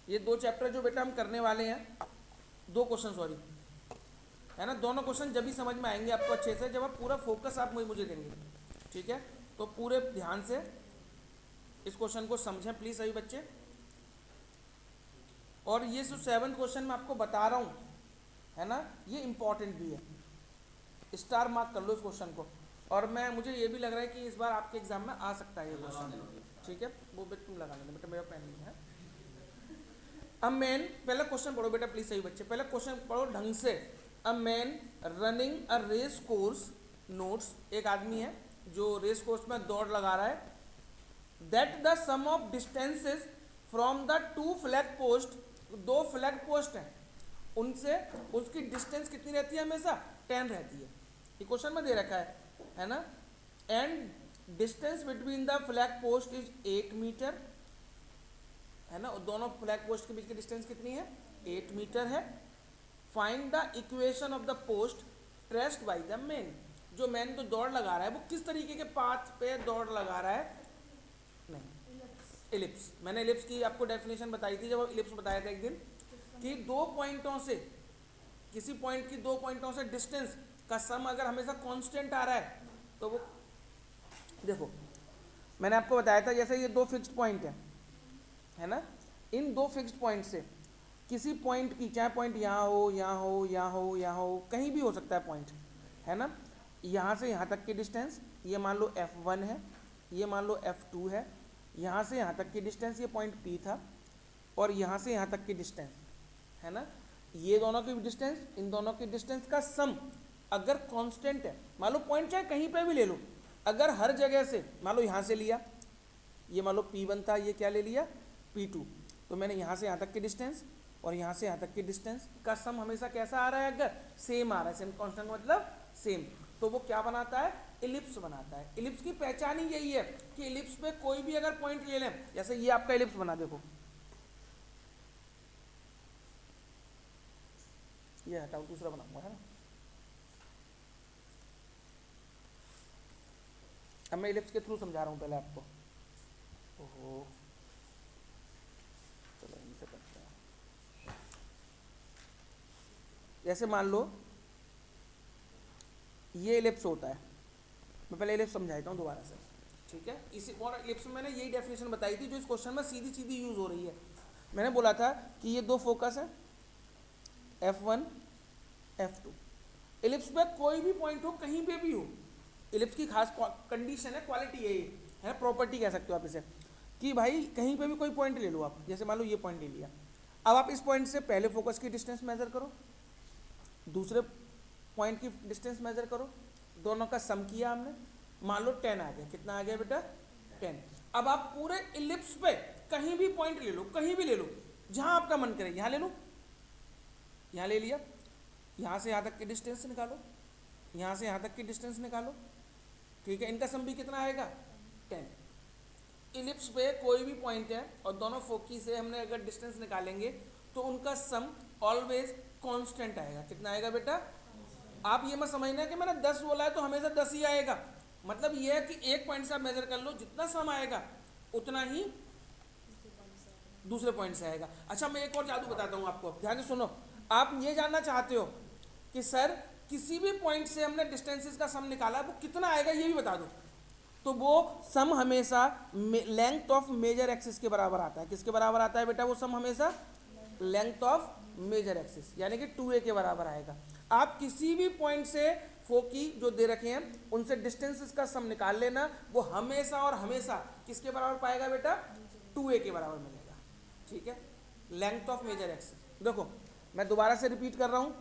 ये 2 चैप्टर जो बेटा हम करने वाले हैं, 2 क्वेश्चन सॉरी, है ना, दोनों क्वेश्चन जब भी समझ में आएंगे आपको अच्छे से, जब आप पूरा फोकस आप मुझे देंगे, ठीक है। तो पूरे ध्यान से इस क्वेश्चन को समझें प्लीज सभी बच्चे। और ये जो 7th क्वेश्चन मैं आपको बता रहा हूँ, है ना, ये इंपॉर्टेंट भी है, स्टार मार्क कर लो इस क्वेश्चन को। और मैं मुझे ये भी लग रहा है कि इस बार आपके एग्जाम में आ सकता है ये क्वेश्चन, ठीक है। वो बेटा तुम लगा लेना बेटा, मेरा पेन नहीं है। अ मैन, पहला क्वेश्चन पढ़ो बेटा प्लीज सही बच्चे, पहला क्वेश्चन पढ़ो ढंग से। A man running a race course notes, एक आदमी है जो रेस कोर्स में दौड़ लगा रहा है, that the sum of distances from the 2 flag post, 2 flag post हैं, उनसे उसकी डिस्टेंस कितनी रहती है, हमेशा 10 रहती है। ये क्वेश्चन में दे रखा है ना। And distance between the flag post is 8 metre, है ना, दोनों फ्लैग पोस्ट के बीच की डिस्टेंस कितनी है, 8 मीटर है। Find the equation of the post traced by the man, जो मैन तो दौड़ लगा रहा है वो किस तरीके के पाथ पे दौड़ लगा रहा है, नहीं इलिप्स, मैंने इलिप्स की आपको डेफिनेशन बताई थी जब इलिप्स बताया था एक दिन, कि 2 पॉइंटों से, किसी पॉइंट की 2 पॉइंटों से डिस्टेंस का सम अगर हमेशा कांस्टेंट आ रहा है तो वो, देखो मैंने आपको बताया था जैसे ये 2 फिक्स्ड पॉइंट है ना, इन 2 फिक्स्ड पॉइंट से किसी पॉइंट की, चाहे पॉइंट यहाँ हो, यहाँ हो, यहाँ हो, यहाँ हो, कहीं भी हो सकता है पॉइंट, है ना, यहाँ से यहाँ तक की डिस्टेंस, ये मान लो F1 है, ये मान लो F2 है, यहाँ से यहाँ तक की डिस्टेंस ये पॉइंट P था, और यहाँ से यहाँ तक की डिस्टेंस, है ना, ये दोनों की डिस्टेंस, इन दोनों की डिस्टेंस का सम अगर कांस्टेंट है, मान लो पॉइंट चाहे कहीं पे भी ले लो, अगर हर जगह से, मान लो यहाँ से लिया, ये मान लो P1 था, ये क्या ले लिया P2, तो मैंने यहाँ से यहाँ तक की डिस्टेंस और यहाँ से यहाँ तक की डिस्टेंस का सम हमेशा कैसा आ रहा है, अगर सेम आ रहा है, सेम कांस्टेंट मतलब सेम, तो वो क्या बनाता है, इलिप्स बनाता है। इलिप्स की पहचान ही यही है कि इलिप्स पे कोई भी अगर पॉइंट ले लें, जैसे ये आपका इलिप्स बना, देखो ये हटाओ, दूसरा बनाऊंगा, है ना। अब मैं इलिप्स के थ्रू समझा रहा हूँ पहले आपको। ओहो, चलो इनसे करते हैं। जैसे मान लो ये इलिप्स होता है, मैं पहले इलिप्स समझाता हूँ दोबारा से, ठीक है। इसी और इलिप्स में मैंने यही डेफिनेशन बताई थी जो इस क्वेश्चन में सीधी सीधी यूज हो रही है। मैंने बोला था कि ये 2 फोकस है, F1 F2, इलिप्स पे कोई भी पॉइंट हो, कहीं पे भी हो, इलिप्स की खास कंडीशन है, क्वालिटी है ये, है प्रॉपर्टी कह सकते हो आप इसे, कि भाई कहीं पे भी कोई पॉइंट ले लो आप, जैसे मान लो ये पॉइंट ले लिया, अब आप इस पॉइंट से पहले फोकस की डिस्टेंस मेजर करो, दूसरे पॉइंट की डिस्टेंस मेजर करो, दोनों का सम किया हमने, मान लो 10 आ गया, कितना आ गया बेटा 10। अब आप पूरे इलिप्स पे कहीं भी पॉइंट ले लो, कहीं भी ले लो, जहां आपका मन करे, यहां ले लो, यहां ले लिया, यहां से यहां तक की डिस्टेंस निकालो, यहां से यहां तक की डिस्टेंस निकालो, ठीक है, इनका सम भी कितना आएगा 10। इलिप्स पे कोई भी पॉइंट है और दोनों फोकी से हमने अगर डिस्टेंस निकालेंगे तो उनका सम ऑलवेज कांस्टेंट आएगा, कितना आएगा बेटा, आप ये मत समझना कि मैंने 10 बोला है तो हमेशा 10 ही आएगा, मतलब ये है कि एक पॉइंट से आप मेजर कर लो, जितना सम आएगा उतना ही दूसरे पॉइंट से आएगा। अच्छा मैं एक और जादू बताता हूँ आपको, ध्यान से सुनो। आप ये जानना चाहते हो कि सर किसी भी पॉइंट से हमने डिस्टेंसेस का सम निकाला, वो कितना आएगा ये भी बता दो, तो वो सम हमेशा लेंथ ऑफ मेजर एक्सिस के बराबर आता है। किसके बराबर आता है बेटा वो सम, हमेशा लेंथ ऑफ मेजर एक्सिस, यानी कि 2a के बराबर आएगा। आप किसी भी पॉइंट से फोकी जो दे रखे हैं उनसे डिस्टेंसेस का सम निकाल लेना, वो हमेशा और हमेशा किसके बराबर पाएगा बेटा, 2a के बराबर मिलेगा, ठीक है, लेंथ ऑफ मेजर एक्सिस। देखो मैं दोबारा से रिपीट कर रहा हूं,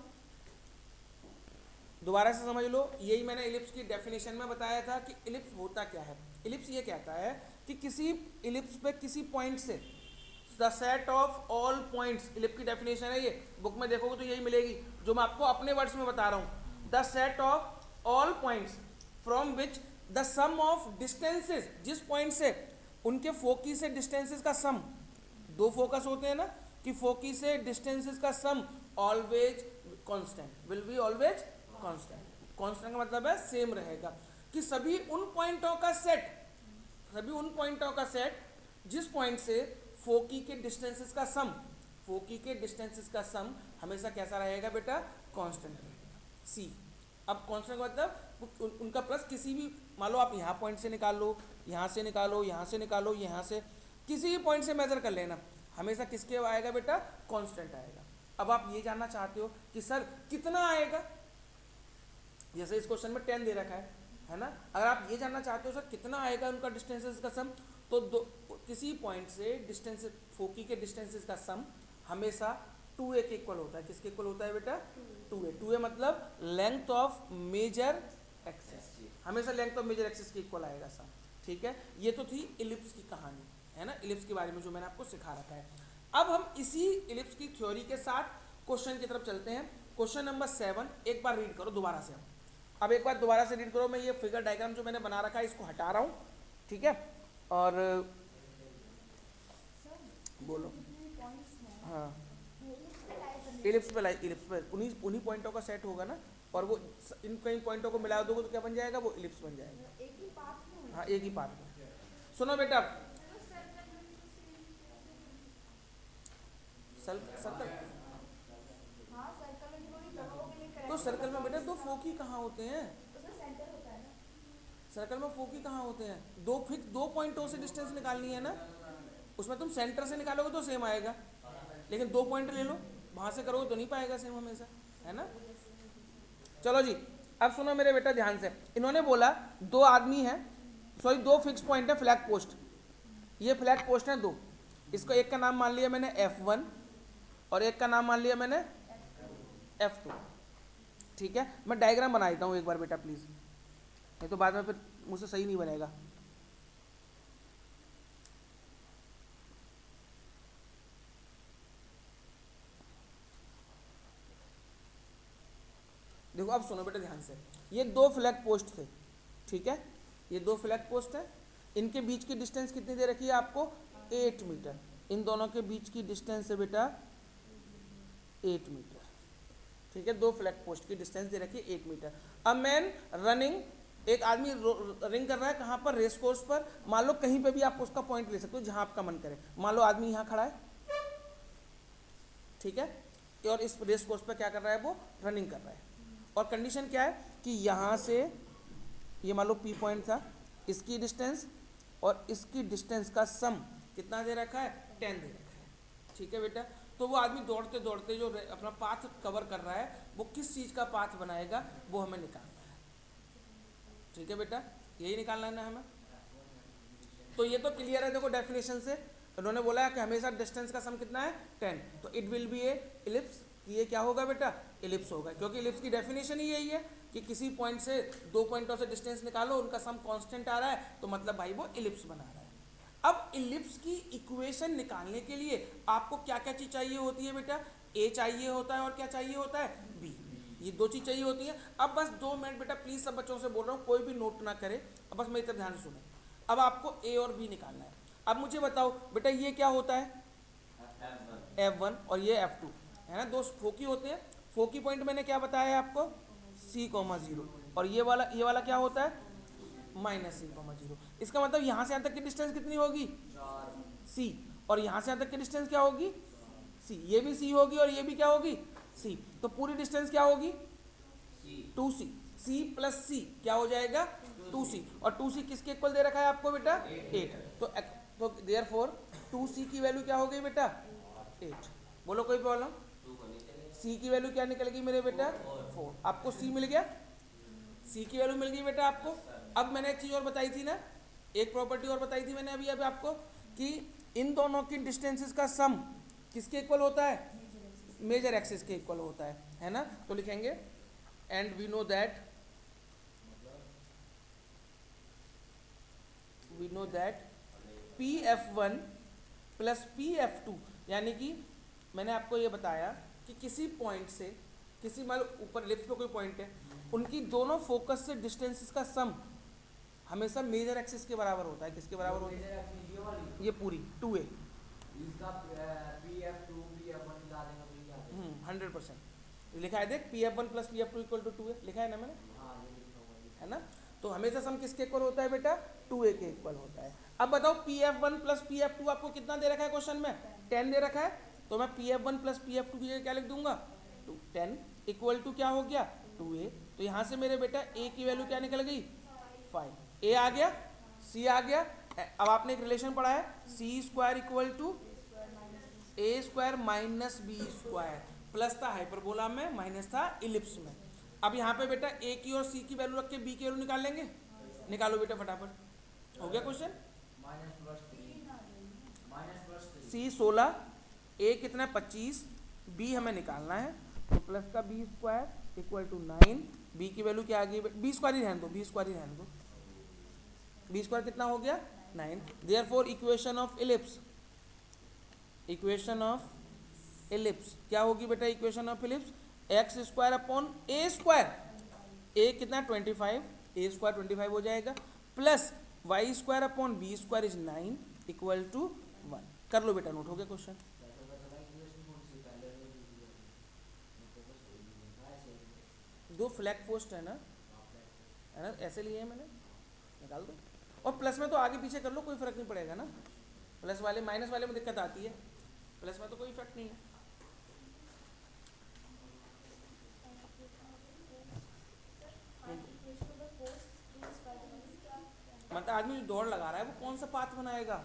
दोबारा से समझ लो, यही मैंने इलिप्स की डेफिनेशन में बताया था कि इलिप्स होता क्या है। इलिप्स ये कहता है कि किसी इलिप्स पे किसी पॉइंट से the set of all points, ellipse की डेफिनेशन है ये, बुक में देखोगे तो यही मिलेगी जो मैं आपको अपने वर्ड्स में बता रहा हूँ। The set of all points from which the sum of distances, जिस पॉइंट से उनके फोकी से डिस्टेंसेस का सम, 2 फोकस होते हैं ना, कि फोकी से डिस्टेंसेस का sum always constant, will be always constant. Constant का मतलब है सेम रहेगा, कि सभी उन पॉइंटों का सेट, सभी उन पॉइंटों का सेट जिस पॉइंट से फोकी के डिस्टेंसेस का सम फोकी के डिस्टेंसेस का सम हमेशा कैसा रहेगा बेटा, कांस्टेंट रहेगा। सी, अब कांस्टेंट मतलब उनका प्लस किसी भी, मान लो आप यहाँ पॉइंट से निकाल लो, यहाँ से निकालो, यहाँ से निकालो, यहाँ से किसी भी पॉइंट से मेजर कर लेना, हमेशा किसके आएगा बेटा, कांस्टेंट आएगा। अब आप ये जानना चाहते हो कि सर कितना आएगा, जैसे इस क्वेश्चन में 10 दे रखा है ना। अगर आप ये जानना चाहते हो सर कितना आएगा उनका डिस्टेंसेस का सम, तो किसी पॉइंट से डिस्टेंस, फोकी के डिस्टेंसेस का सम हमेशा 2a के इक्वल होता है। किसके इक्वल होता है बेटा, 2a। 2a मतलब लेंथ ऑफ मेजर एक्सिस, हमेशा लेंथ ऑफ मेजर एक्सिस के इक्वल आएगा सम। ठीक है, ये तो थी इलिप्स की कहानी, है ना, इलिप्स के बारे में जो मैंने आपको सिखा रखा है। अब हम इसी इलिप्स की थ्योरी के साथ क्वेश्चन की तरफ चलते हैं। क्वेश्चन नंबर 7 एक बार रीड करो दोबारा से। अब एक बार दोबारा से रीड करो। मैं ये फिगर डायग्राम जो मैंने बना रखा है इसको हटा रहा हूँ, ठीक है, और बोलो। हाँ, इलिप्स पे उन्हीं पॉइंटों का सेट होगा ना, और वो इन कई पॉइंटों को मिला दोगे तो क्या बन जाएगा, वो इलिप्स बन जाएगा। हाँ, एक ही पाथ में। सुनो बेटा, सर्कल, तो सर्कल में बेटा दो फोकी कहाँ होते हैं, सर्कल में फोकी कहाँ होते हैं, दो पॉइंटों से डिस्टेंस निकालनी है ना, उसमें तुम सेंटर से निकालोगे तो सेम आएगा, लेकिन 2 पॉइंट ले लो, वहां से करोगे तो नहीं पाएगा सेम हमेशा, है ना। चलो जी, अब सुनो मेरे बेटा ध्यान से। इन्होंने बोला 2 आदमी हैं, सॉरी 2 फिक्स पॉइंट है, फ्लैग पोस्ट, ये फ्लैग पोस्ट है 2। इसको एक का नाम मान लिया मैंने F1 और एक का नाम मान लिया मैंने F2। ठीक है, मैं डायग्राम बना देता हूँ एक बार बेटा प्लीज, नहीं तो बाद में फिर मुझसे सही नहीं बनेगा। देखो अब सुनो बेटा ध्यान से, ये 2 फ्लैग पोस्ट थे, ठीक है, ये 2 फ्लैग पोस्ट है, इनके बीच की डिस्टेंस कितनी दे रखी है आपको, 8 मीटर। इन दोनों के बीच की डिस्टेंस है बेटा 8 मीटर, ठीक है, 2 फ्लैग पोस्ट की डिस्टेंस दे रखी है 8 मीटर। अ मैन रनिंग, एक आदमी रनिंग कर रहा है, कहाँ पर, रेस कोर्स पर। मान लो कहीं पे भी आप उसका पॉइंट ले सकते हो जहां आपका मन करे। मान लो आदमी यहाँ खड़ा है, ठीक है, और इस रेस कोर्स पर क्या कर रहा है, वो रनिंग कर रहा है, और कंडीशन क्या है कि यहाँ से ये मान लो P पॉइंट था, इसकी डिस्टेंस और इसकी डिस्टेंस का सम कितना दे रखा है, 10 दे रखा है, ठीक है बेटा। तो वो आदमी दौड़ते दौड़ते जो अपना पाथ कवर कर रहा है, वो किस चीज़ का पाथ बनाएगा, वो हमें निकालना है, ठीक है बेटा, यही निकालना है ना हमें। तो ये तो क्लियर है, देखो डेफिनेशन से उन्होंने बोला है कि हमेशा डिस्टेंस का सम कितना है, 10, तो it will be A ellipse, ये क्या होगा बेटा, इलिप्स होगा, क्योंकि इलिप्स की डेफिनेशन ही यही है कि किसी पॉइंट से 2 पॉइंटों से डिस्टेंस निकालो, उनका सम कांस्टेंट आ रहा है, तो मतलब भाई वो इलिप्स बना रहा है। अब इलिप्स की इक्वेशन निकालने के लिए आपको क्या क्या चीज चाहिए होती है बेटा, ए चाहिए होता है और क्या चाहिए होता है, बी, ये 2 चीज चाहिए होती है। अब बस 2 मिनट बेटा प्लीज सब बच्चों से बोल रहा हूँ, कोई भी नोट ना करे, अब बस मेरी तरफ ध्यान से सुनो। अब आपको ए और बी निकालना है। अब मुझे बताओ बेटा ये क्या होता है, F1 और ये F2, है ना, 2 फोकी होते हैं। फोकी पॉइंट मैंने क्या बताया है आपको, C,0, और ये वाला क्या होता है, -C,0। इसका मतलब यहाँ से यहाँ तक की डिस्टेंस कितनी होगी, C, और यहाँ से यहाँ तक की डिस्टेंस क्या होगी, C, ये भी C होगी और ये भी क्या होगी, C, तो पूरी डिस्टेंस क्या होगी, 2C, C + C क्या हो जाएगा, 2C, और 2C किसके इक्वल दे रखा है आपको बेटा, 8, तो देयरफॉर 2C की वैल्यू क्या हो गई बेटा, 8। बोलो कोई प्रॉब्लम, C की वैल्यू क्या निकल गई मेरे बेटा, 4। आपको C मिल गया, C की वैल्यू मिल गई बेटा आपको। अब मैंने एक चीज और बताई थी ना, एक प्रॉपर्टी और बताई थी मैंने अभी आपको, कि इन दोनों की डिस्टेंसेस का सम किसके इक्वल होता है, मेजर एक्सिस के इक्वल होता है ना। तो लिखेंगे and we know that PF1 + PF2, यानी कि मैंने आपको ये बताया कि किसी पॉइंट से, किसी मान ऊपर लिप्स पे कोई पॉइंट है, उनकी दोनों फोकस से डिस्टेंसेस का सम हमेशा मेजर एक्सिस के बराबर होता है। किसके बराबर होता है, ये पूरी 2a, 100% लिखा है, देख PF1 + PF2 = 2a लिखा है ना मैंने, है ना। तो हमेशा सम किसके इक्वल होता है बेटा, 2a के इक्वल होता है। अब बताओ PF1 + PF2 आपको कितना दे रखा है क्वेश्चन में, 10 दे रखा है, तो मैं PF1 प्लस PF2 की जगह क्या लिख दूंगा 10 इक्वल टू क्या हो गया 2a। तो यहाँ से मेरे बेटा a की वैल्यू क्या निकल गई 5, a आ गया, c आ गया। अब आपने एक रिलेशन पढ़ा है C square equal to A square minus B square, plus था हाइपरबोला में, माइनस था इलिप्स में। अब यहाँ पे बेटा ए की और सी की वैल्यू रख के बी की वैल्यू निकाल लेंगे, निकालो बेटा फटाफट। हो गया क्वेश्चन। सी 16, ए कितना है 25, बी हमें निकालना है, तो प्लस का b square equal to 9, b की वैल्यू क्या आ गई, बी स्क्वायर ही रहने दो, बी स्क्वायर ही रहने दो, बी स्क्वायर कितना हो गया 9। Therefore equation of ellipse, equation of ellipse क्या होगी बेटा, equation of ellipse X square upon A square, A कितना 25, ए स्क्वायर 25 हो जाएगा, plus Y square upon B square is 9 equal to 1। कर लो बेटा नोट, हो गया क्वेश्चन। दो फ्लैग पोस्ट है ना ऐसे लिए है मैंने, निकाल दो। और प्लस में तो आगे पीछे कर लो, कोई फर्क नहीं पड़ेगा ना, प्लस वाले माइनस वाले में दिक्कत आती है, प्लस में तो कोई इफेक्ट नहीं है। मतलब आदमी जो दौड़ लगा रहा है वो कौन सा पाथ बनाएगा।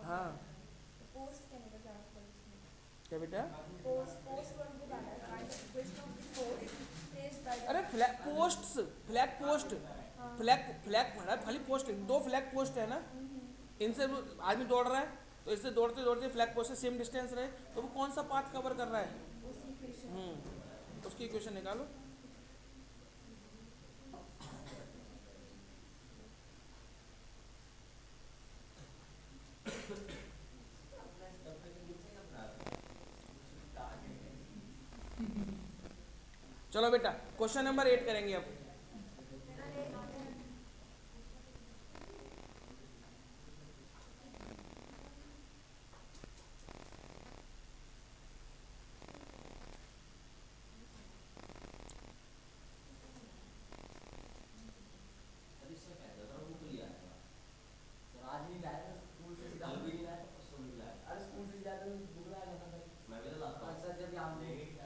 हाँ क्या बेटा, अरे flag post, flag post, flag flag खाली पोस्ट, दो फ्लैग पोस्ट है ना, इनसे आदमी दौड़ रहा है तो इससे दौड़ते दौड़ते फ्लैग पोस्ट से सेम डिस्टेंस रहे तो वो कौन सा पाथ कवर कर रहा है, उसकी इक्वेशन निकालो। चलो बेटा क्वेश्चन नंबर 8 करेंगे अब।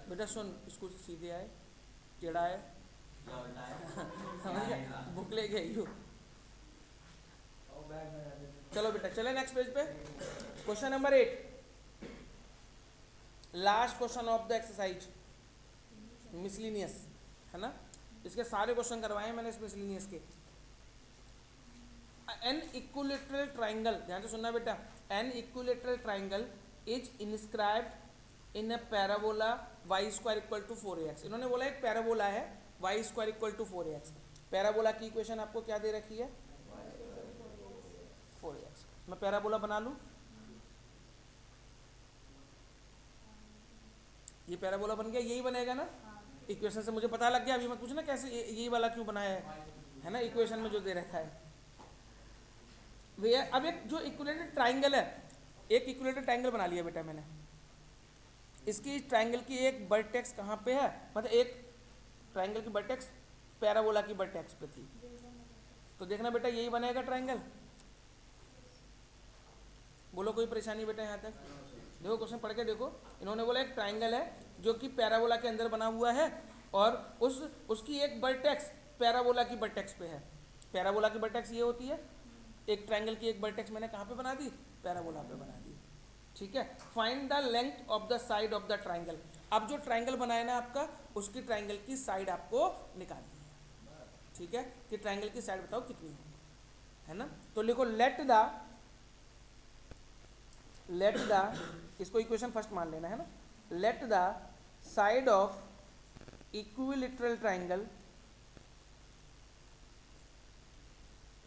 बेटा सुन, स्कूल से सीधे आए, टेढ़ा है, बुक ले गई हो। चलो बेटा चले नेक्स्ट पेज पे, question number 8, last question of the exercise miscellaneous है ना, इसके सारे क्वेश्चन करवाए मैंने इस मिसलिनियस के। एन इक्विलेटरल ट्राइंगल, ध्यान से सुनना बेटा, an equilateral triangle is inscribed in a parabola y square equal to 4ax। इन्होंने बोला एक पैराबोला है y square equal to 4ax। Parabola की इक्वेशन आपको क्या दे रखी है 4ax। मैं पैराबोला बना लूं, ये पैराबोला बन गया, यही बनेगा ना, इक्वेशन से मुझे पता लग गया। अभी मत पूछना कैसे यही वाला क्यों बनाया है ना, इक्वेशन में जो दे रखा है। अब एक जो इक्विलेटरल ट्राइंगल है, एक इक्विलेटरल ट्राइंगल बना लिया बेटा मैंने, इसकी ट्राइंगल की एक वर्टेक्स कहाँ पे है, मतलब एक ट्राइंगल की वर्टेक्स पैराबोला की वर्टेक्स पे थी, तो देखना बेटा यही बनेगा ट्राइंगल। बोलो कोई परेशानी बेटा यहाँ तक, देखो क्वेश्चन पढ़ के देखो। इन्होंने बोला एक ट्राइंगल है जो कि पैराबोला के अंदर बना हुआ है और उसकी एक वर्टेक्स पैराबोला की वर्टेक्स पे है। पैराबोला की वर्टेक्स ये होती है, एक ट्राइंगल की एक वर्टेक्स मैंने कहाँ पे बना दी, पैराबोला पे बना दी, ठीक है। Find the length of the side of the triangle. अब जो ट्राइंगल बनाया ना आपका, उसकी ट्राइंगल की साइड आपको निकालनी है, ठीक है, कि ट्राइंगल की साइड बताओ कितनी है ना। तो लिखो लेट द, इसको इक्वेशन फर्स्ट मान लेना है ना, let the side of equilateral triangle,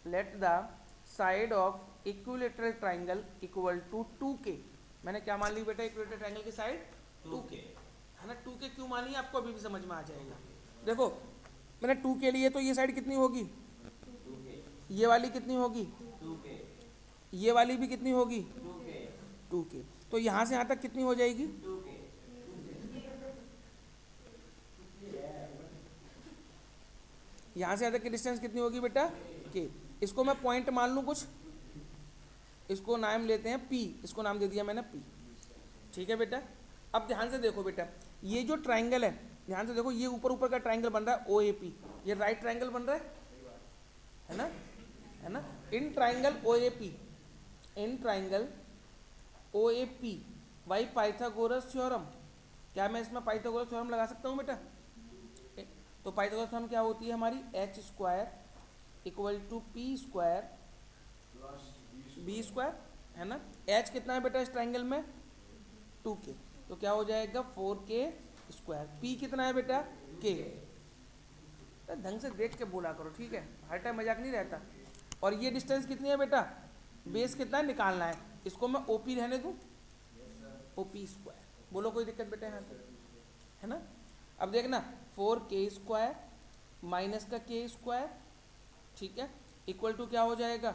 let the side of equilateral triangle equal to 2k। मैंने क्या मान ली बेटा, इक्विलेटरल ट्राइंगल की साइड 2k है ना। 2k क्यों मानी आपको अभी भी समझ में आ जाएगा। देखो मैंने 2k लिए तो ये साइड कितनी होगी 2k, ये वाली कितनी होगी 2k, ये वाली भी कितनी होगी 2k, तो यहाँ से यहाँ तक कितनी हो जाएगी 2k, यहाँ से यहाँ तक की डिस्टेंस कितनी होगी बेटा k। इसको मैं पॉइंट मान लूँ कुछ, इसको नाम लेते हैं P, इसको नाम दे दिया मैंने P, ठीक है बेटा। अब ध्यान से देखो बेटा, ये जो ट्राइंगल है, ध्यान से देखो, ये ऊपर ऊपर का ट्राइंगल बन रहा है ओ ए पी, ये राइट ट्राइंगल बन रहा है ना, है ना। In triangle O A P, in triangle O A P by Pythagoras theorem, क्या मैं इसमें पाइथागोरस थ्योरम लगा सकता हूँ बेटा? तो पाइथागोरस थ्योरम क्या होती है हमारी, h square equal to p square b square, है ना। एच कितना है बेटा इस ट्राइंगल में, 2k, तो क्या हो जाएगा 4k स्क्वायर। पी कितना है बेटा, k। तो ढंग से देख के बोला करो, ठीक है, हर टाइम मजाक नहीं रहता। और ये डिस्टेंस कितनी है बेटा, बेस कितना है निकालना है, इसको मैं ओपी रहने दूँ, ओपी स्क्वायर। बोलो कोई दिक्कत बेटा यहाँ पे, है ना। अब देखना 4k स्क्वायर माइनस का k स्क्वायर, ठीक है, इक्वल टू क्या हो जाएगा,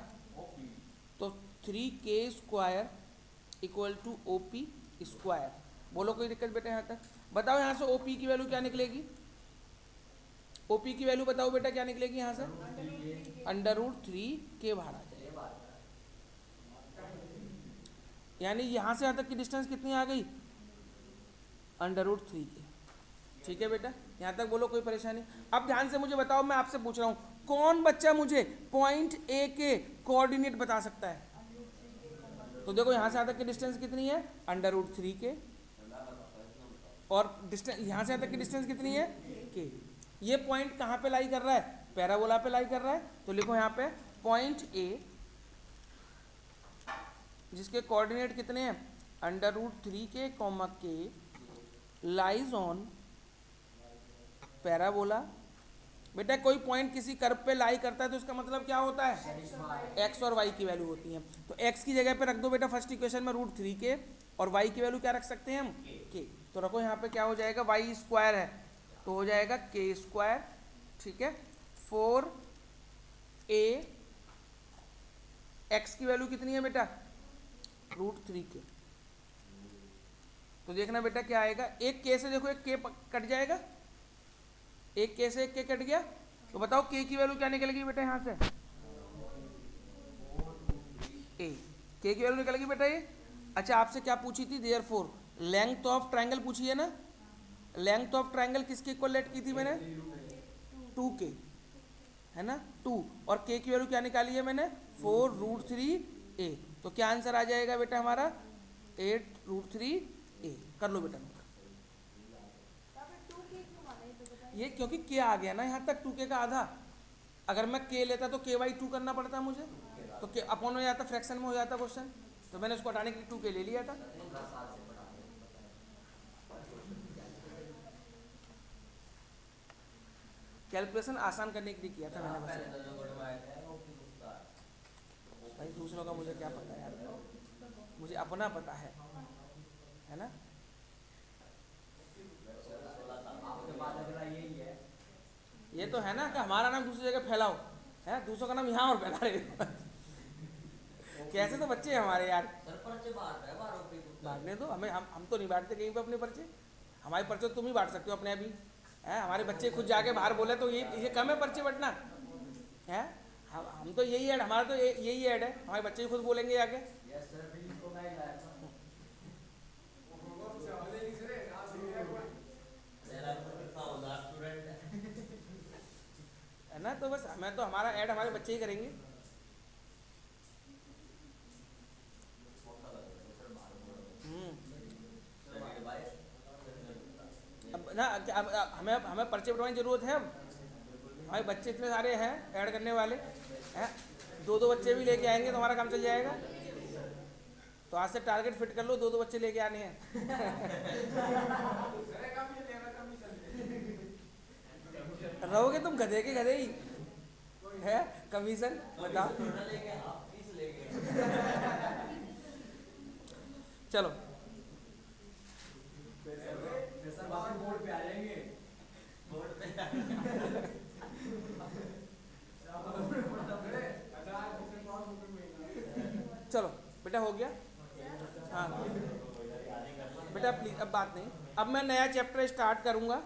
तो 3k square equal to OP square. बोलो कोई दिक्कत बेटा यहाँ तक? बताओ यहाँ से OP की वैल्यू क्या निकलेगी, OP की वैल्यू बताओ बेटा क्या निकलेगी यहाँ से, √3k बाहर आ जाएगा। यानी यहाँ से यहाँ तक की डिस्टेंस कितनी आ गई, √3k। ठीक है बेटा, यहाँ तक बोलो कोई परेशानी? अब ध्यान से मुझे बताओ, मैं आपसे पूछ रहा हूँ, कौन बच्चा मुझे पॉइंट ए के कोऑर्डिनेट बता सकता है? तो देखो यहाँ से यहाँ तक की डिस्टेंस कितनी है, √3k, और डिस्टेंस यहाँ से यहाँ तक की डिस्टेंस कितनी है, k। ये पॉइंट कहाँ पे लाई कर रहा है, पैराबोला पे लाई कर रहा है। तो लिखो यहाँ पे पॉइंट ए जिसके कोऑर्डिनेट कितने हैं, √3k, k lies on parabola. बेटा कोई पॉइंट किसी कर्व पे लाई करता है तो इसका मतलब क्या होता है, x और y की वैल्यू होती है। तो x की जगह पे रख दो बेटा फर्स्ट इक्वेशन में √3k, और y की वैल्यू क्या रख सकते हैं हम, k। तो रखो यहाँ पे क्या हो जाएगा, y स्क्वायर है तो हो जाएगा k स्क्वायर, ठीक है। 4a, x की वैल्यू कितनी है बेटा, √3k। तो देखना बेटा क्या आएगा, एक k से देखो एक k कट जाएगा, एक k से एक k कट गया, तो बताओ k की वैल्यू क्या निकलेगी बेटा यहाँ से, a, k की वैल्यू निकलेगी बेटा ये। अच्छा आपसे क्या पूछी थी, देयरफॉर लेंथ ऑफ ट्राइंगल पूछी है ना, लेंथ ऑफ ट्राइंगल किसके इक्वल लेट की थी मैंने, 2k, है ना, 2, और k की वैल्यू क्या निकाली है मैंने, 4√3a। तो क्या आंसर आ जाएगा बेटा हमारा, 8√3a। कर लो बेटा, ये क्योंकि k आ गया ना यहाँ तक, 2k का आधा। अगर मैं k लेता तो k/2 करना पड़ता मुझे, तो k अपॉन हो जाता, फ्रैक्शन में हो जाता क्वेश्चन, तो मैंने उसको हटाने के लिए 2k ले लिया था। कैलकुलेशन आसान करने के लिए किया था मैंने बस। भाई दूसरों का मुझे क्या पता यार, मुझे अपना पता है ना। ये तो है ना कि हमारा नाम दूसरी जगह फैलाओ, है दूसरों का नाम यहाँ और फैला रहे हो। कैसे तो बच्चे हैं हमारे यार, बांटने दो हमें, हम तो नहीं बांटते कहीं पे अपने पर्चे, हमारे पर्चे तुम ही बांट सकते हो अपने अभी, है हमारे बच्चे खुद जाके बाहर बोले तो ये कम है पर्चे बटना है। हम तो यही ऐड, हमारा तो यही ऐड है, हमारे बच्चे ही खुद बोलेंगे आके। है ना, तो बस मैं तो हमारा ऐड हमारे बच्चे ही करेंगे। अब ना अब हमें हमें पर्चे बटवाने की जरूरत है। अब हमारे बच्चे इतने सारे हैं ऐड करने वाले हैं, 2-2 बच्चे भी लेके आएंगे तो हमारा काम चल जाएगा। तो आज से टारगेट फिट कर लो, 2-2 बच्चे लेके आने हैं। रहोगे तुम गधे के गधे ही है, कमीशन बताओ। चलो चलो बेटा हो गया, हाँ बेटा प्लीज अब बात नहीं, अब मैं नया चैप्टर स्टार्ट करूंगा।